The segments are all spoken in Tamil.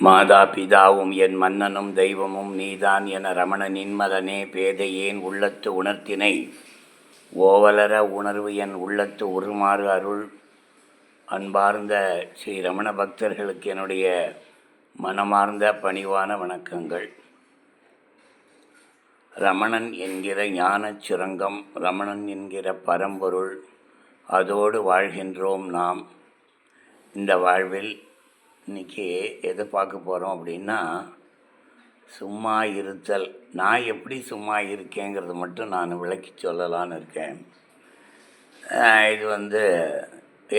மாதா பிதாவும் என் மன்னனும் தெய்வமும் நீதான் என ரமண நின்மலனே பேதையேன் உள்ளத்து உணர்த்தினை ஓவலர உணர்வு என் உள்ளத்து உருமாறு அருள். அன்பார்ந்த ஸ்ரீ ரமண பக்தர்களுக்கு என்னுடைய மனமார்ந்த பணிவான வணக்கங்கள். ரமணன் என்கிற ஞானச் சுரங்கம், ரமணன் என்கிற பரம்பொருள், அதோடு வாழ்கின்றோம் நாம். இந்த வாழ்வில் இன்றைக்கி எதை பார்க்க போகிறோம் அப்படின்னா, சும்மா இருத்தல். நான் எப்படி சும்மா இருக்கேங்கிறது மட்டும் நான் விளக்கி சொல்லலான்னு இருக்கேன். இது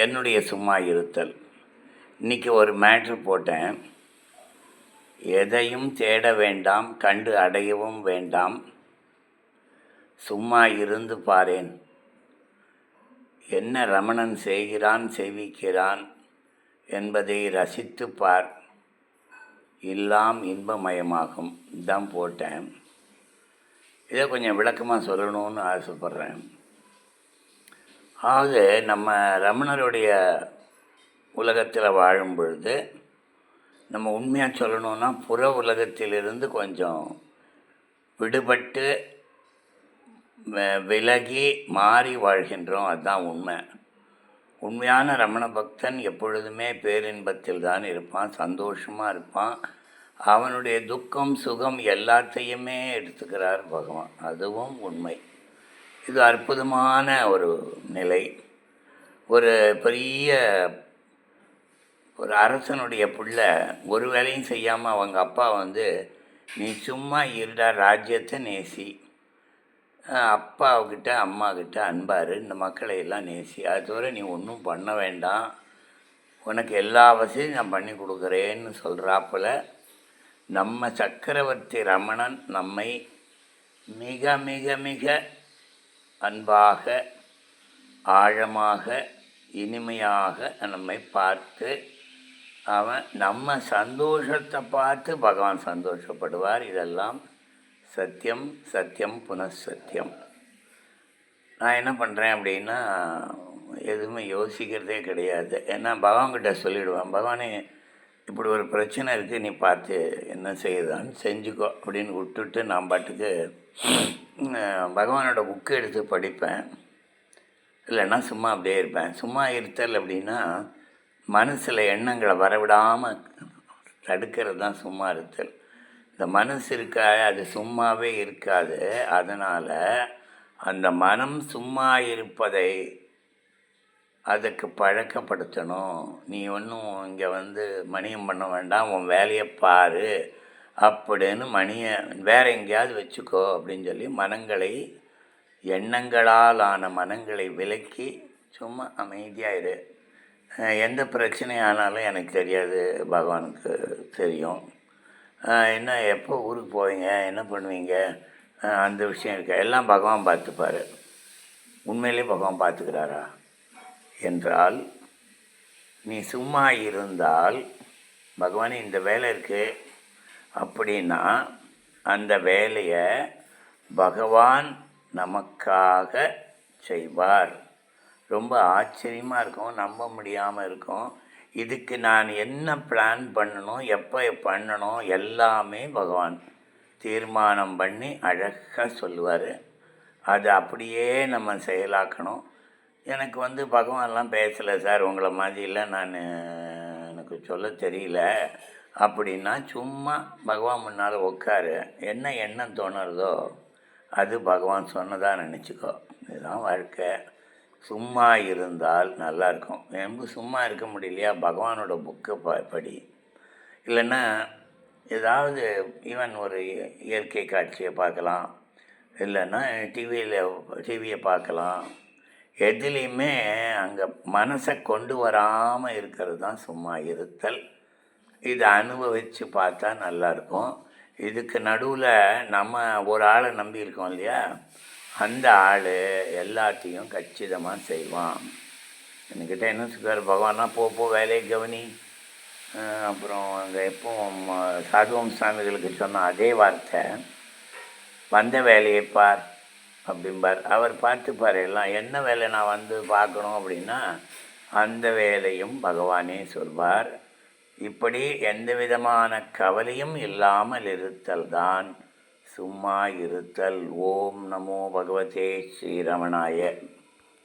என்னுடைய சும்மா இருத்தல். இன்றைக்கி ஒரு மேட்ரு போட்டேன். எதையும் தேட வேண்டாம், கண்டு அடையவும் வேண்டாம், சும்மா இருந்து பாரேன். என்ன ரமணன் செய்கிறான் செய்விக்கிறான் என்பதை ரசித்து பார், எல்லாம் இன்பமயமாகும். தான் போட்டேன். இதை கொஞ்சம் விளக்கமாக சொல்லணும்னு ஆசைப்பட்றேன். அதாவது நம்ம ரமணருடைய உலகத்தில் வாழும் பொழுது நம்ம உண்மையாக சொல்லணுன்னா புற உலகத்திலிருந்து கொஞ்சம் விடுபட்டு விலகி மாறி வாழ்கின்றோம். அதுதான் உண்மை. உண்மையான ரமண பக்தன் எப்பொழுதுமே பேரின்பத்தில் தான் இருப்பான், சந்தோஷமாக இருப்பான். அவனுடைய துக்கம் சுகம் எல்லாத்தையுமே எடுத்துக்கிறார் பகவான். அதுவும் உண்மை. இது அற்புதமான ஒரு நிலை. ஒரு பெரிய ஒரு அரசனுடைய பிள்ளை ஒரு வேலையும் செய்யாமல் அவங்க அப்பா நீ சும்மா இருடா, ராஜ்யத்தை நேசி, அப்பாவுக்கிட்ட அம்மாக்கிட்ட அன்பார், இந்த மக்களை எல்லாம் நேசி, அது தவிர நீ ஒன்றும் பண்ண வேண்டாம், உனக்கு எல்லா வசதியும் நான் பண்ணி கொடுக்குறேன்னு சொல்கிறாப்புல நம்ம சக்கரவர்த்தி ரமணன் நம்மை மிக மிக மிக அன்பாக ஆழமாக இனிமையாக நம்மை பார்த்து அவன் நம்ம சந்தோஷத்தை பார்த்து பகவான் சந்தோஷப்படுவார். இதெல்லாம் சத்தியம், சத்தியம் புனഃசத்தியம். நான் என்ன பண்ணுறேன் அப்படின்னா, எதுவுமே யோசிக்கிறதே கிடையாது. ஏன்னா பகவான்கிட்ட சொல்லிவிடுவேன், பகவானே இப்படி ஒரு பிரச்சனை இருக்குது, நீ பார்த்து என்ன செய்யுதான்னு செஞ்சுக்கோ அப்படின்னு விட்டுட்டு நான் பாட்டுக்கு பகவானோட புக்கு எடுத்து படிப்பேன். இல்லைன்னா சும்மா அப்படியே இருப்பேன். சும்மா இருத்தல் அப்படின்னா மனசில் எண்ணங்களை வரவிடாமல் தடுக்கிறது தான் சும்மா இருத்தல். இந்த மனசு இருக்கா, அது சும்மாவே இருக்காது. அதனால் அந்த மனம் சும்மா இருப்பதை அதுக்கு பழக்கப்படுத்தணும். நீ ஒன்றும் இங்கே மணியம் பண்ண வேண்டாம், உன் வேலையை பாரு அப்படின்னு மணியை வேறு எங்கேயாவது வச்சுக்கோ அப்படின்னு சொல்லி மனங்களை, எண்ணங்களால் ஆன மனங்களை விலக்கி சும்மா அமைதியாயிரு. எந்த பிரச்சனையானாலும் எனக்கு தெரியாது, பகவானுக்கு தெரியும். என்ன எப்போ ஊருக்கு போவீங்க, என்ன பண்ணுவீங்க, அந்த விஷயம் இருக்க எல்லாம் பகவான் பார்த்துப்பார். உண்மையிலே பகவான் பார்த்துக்கிறாரா என்றால், நீ சும்மா இருந்தால் பகவானே இந்த வேலை இருக்குது அப்படின்னா அந்த வேலையை பகவான் நமக்காக செய்வார். ரொம்ப ஆச்சரியமாக இருக்கும், நம்ப முடியாமல் இருக்கும். இதுக்கு நான் என்ன பிளான் பண்ணணும், எப்போ பண்ணணும், எல்லாமே பகவான் தீர்மானம் பண்ணி அழகாக சொல்லுவார். அது அப்படியே நம்ம செயலாக்கணும். எனக்கு பகவான்லாம் பேசலை சார், உங்களை மாதிரிலாம் எனக்கு சொல்ல தெரியல அப்படின்னா சும்மா பகவான் முன்னால் உட்காரு. என்ன எண்ணம் தோணுறதோ அது பகவான் சொன்னதாக நினச்சிக்கோ. இதுதான் வாழ்க்கை. சும்மா இருந்தால் நல்லாயிருக்கும். எனக்கு சும்மா இருக்க முடியலையா, பகவானோட புக்கை படி. இல்லைன்னா ஏதாவது ஈவன் ஒரு இயற்கை காட்சியை பார்க்கலாம், இல்லைன்னா டிவியை பார்க்கலாம். எதுலேயுமே அங்கே மனசை கொண்டு வராமல் இருக்கிறது தான் சும்மா இருத்தல். இதை அனுபவித்து பார்த்தா நல்லாயிருக்கும். இதுக்கு நடுவில் நம்ம ஒரு ஆளை நம்பி இருக்கோம் இல்லையா, அந்த ஆள் எல்லாத்தையும் கச்சிதமாக செய்வான். என்கிட்ட என்ன சொல்கிறார் பகவானா, போ வேலையை கவனி. அப்புறம் அங்கே எப்பவும் சாதுவம் சுவாமிகளுக்கு சொன்ன அதே வார்த்தை, வந்த வேலையை பார் அப்படிம்பார். அவர் பார்த்துப்பார் எல்லாம். என்ன வேலை நான் பார்க்கணும் அப்படின்னா அந்த வேலையும் பகவானே சொல்வார். இப்படி எந்த விதமான கவலையும் இல்லாமல் இருத்தல் தான் சும்மா இருத்தல். ஓம் நமோ பகவதே ஸ்ரீரமணாய.